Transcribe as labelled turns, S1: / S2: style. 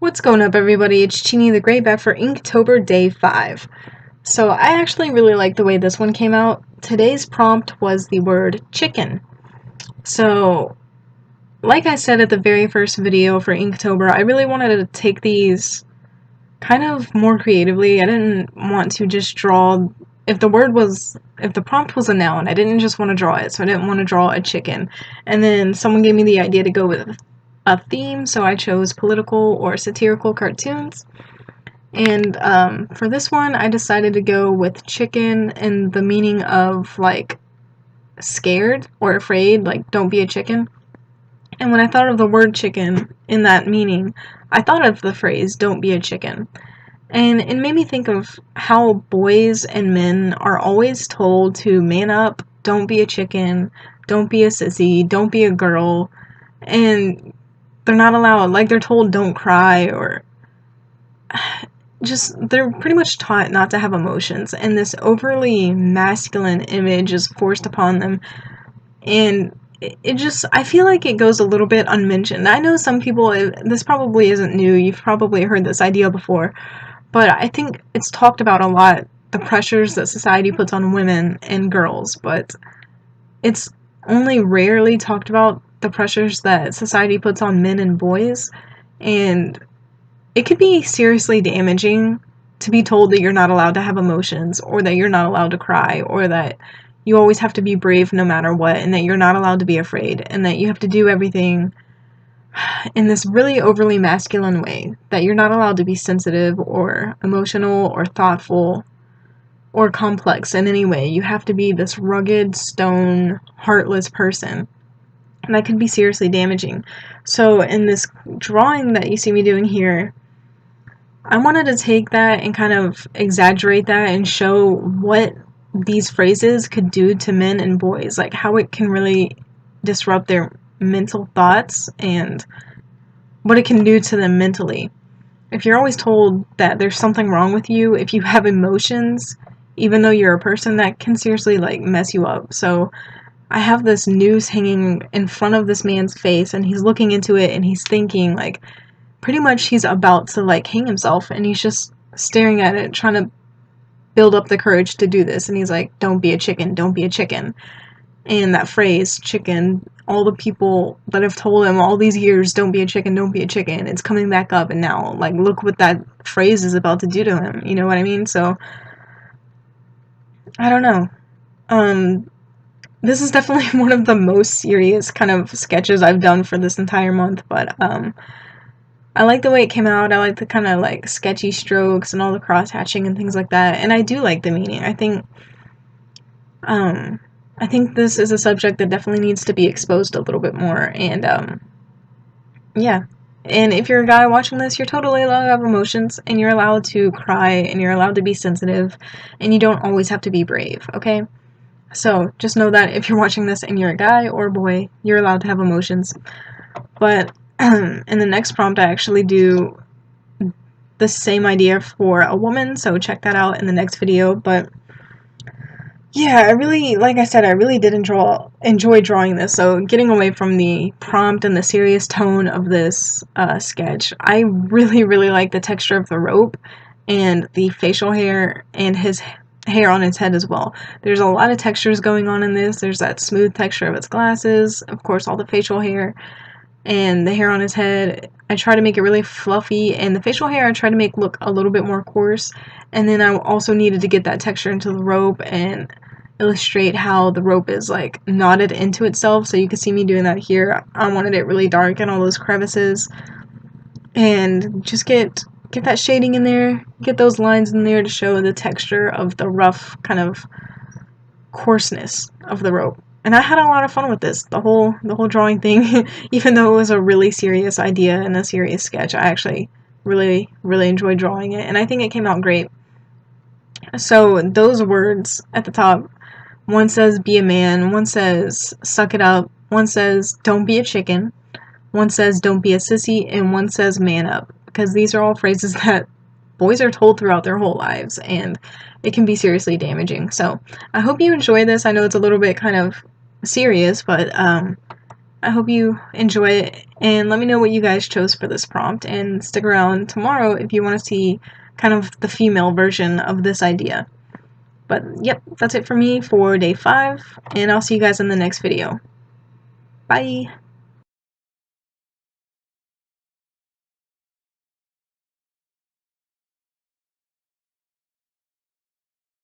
S1: What's going up, everybody? It's Chini the Great back for Inktober Day 5. So I actually really like the way this one came out. Today's prompt was the word chicken. So, like I said at the very first video for Inktober, I really wanted to take these kind of more creatively. I didn't want to just draw, if the prompt was a noun, I didn't just want to draw it, so I didn't want to draw a chicken. And then someone gave me the idea to go with a theme, so I chose political or satirical cartoons. And for this one, I decided to go with chicken in the meaning of, like, scared or afraid, like, don't be a chicken. And when I thought of the word chicken in that meaning, I thought of the phrase, don't be a chicken. And it made me think of how boys and men are always told to man up, don't be a chicken, don't be a sissy, don't be a girl, and they're not allowed, like, they're told don't cry, or just, they're pretty much taught not to have emotions, and this overly masculine image is forced upon them, and it just, I feel like it goes a little bit unmentioned. I know some people, this probably isn't new, you've probably heard this idea before, but I think it's talked about a lot, the pressures that society puts on women and girls, but it's only rarely talked about the pressures that society puts on men and boys, and it could be seriously damaging to be told that you're not allowed to have emotions, or that you're not allowed to cry, or that you always have to be brave no matter what, and that you're not allowed to be afraid, and that you have to do everything in this really overly masculine way, that you're not allowed to be sensitive or emotional or thoughtful or complex in any way. You have to be this rugged, stone, heartless person. And that could be seriously damaging. So in this drawing that you see me doing here, I wanted to take that and kind of exaggerate that and show what these phrases could do to men and boys, like how it can really disrupt their mental thoughts and what it can do to them mentally. If you're always told that there's something wrong with you, if you have emotions, even though you're a person, that can seriously, like, mess you up. So I have this noose hanging in front of this man's face, and he's looking into it, and he's thinking, like, pretty much he's about to, like, hang himself, and he's just staring at it, trying to build up the courage to do this, and he's like, don't be a chicken, don't be a chicken. And that phrase, chicken, all the people that have told him all these years, don't be a chicken, don't be a chicken, it's coming back up, and now, like, look what that phrase is about to do to him, you know what I mean? So, I don't know. This is definitely one of the most serious kind of sketches I've done for this entire month, but, I like the way it came out. I like the kind of, like, sketchy strokes and all the cross-hatching and things like that, and I do like the meaning. I think this is a subject that definitely needs to be exposed a little bit more, and, yeah. And if you're a guy watching this, you're totally allowed to have emotions, and you're allowed to cry, and you're allowed to be sensitive, and you don't always have to be brave, okay? So, just know that if you're watching this and you're a guy or a boy, you're allowed to have emotions. But in the next prompt, I actually do the same idea for a woman, so check that out in the next video. But yeah, I really, like I said, I really did enjoy drawing this. So getting away from the prompt and the serious tone of this sketch, I really, really like the texture of the rope and the facial hair and his hair on his head as well. There's a lot of textures going on in this. There's that smooth texture of his glasses, of course, all the facial hair, and the hair on his head. I try to make it really fluffy, and the facial hair I try to make look a little bit more coarse, and then I also needed to get that texture into the rope and illustrate how the rope is, like, knotted into itself, so you can see me doing that here. I wanted it really dark and all those crevices, and just get that shading in there, get those lines in there to show the texture of the rough kind of coarseness of the rope. And I had a lot of fun with this, the whole drawing thing. Even though it was a really serious idea and a serious sketch, I actually really, really enjoyed drawing it, and I think it came out great. So those words at the top, one says be a man, one says suck it up, one says don't be a chicken, one says don't be a sissy, and one says man up, because these are all phrases that boys are told throughout their whole lives, and it can be seriously damaging. So I hope you enjoy this. I know it's a little bit kind of serious, but I hope you enjoy it, and let me know what you guys chose for this prompt, and stick around tomorrow if you want to see kind of the female version of this idea. But yep, that's it for me for day 5, and I'll see you guys in the next video. Bye!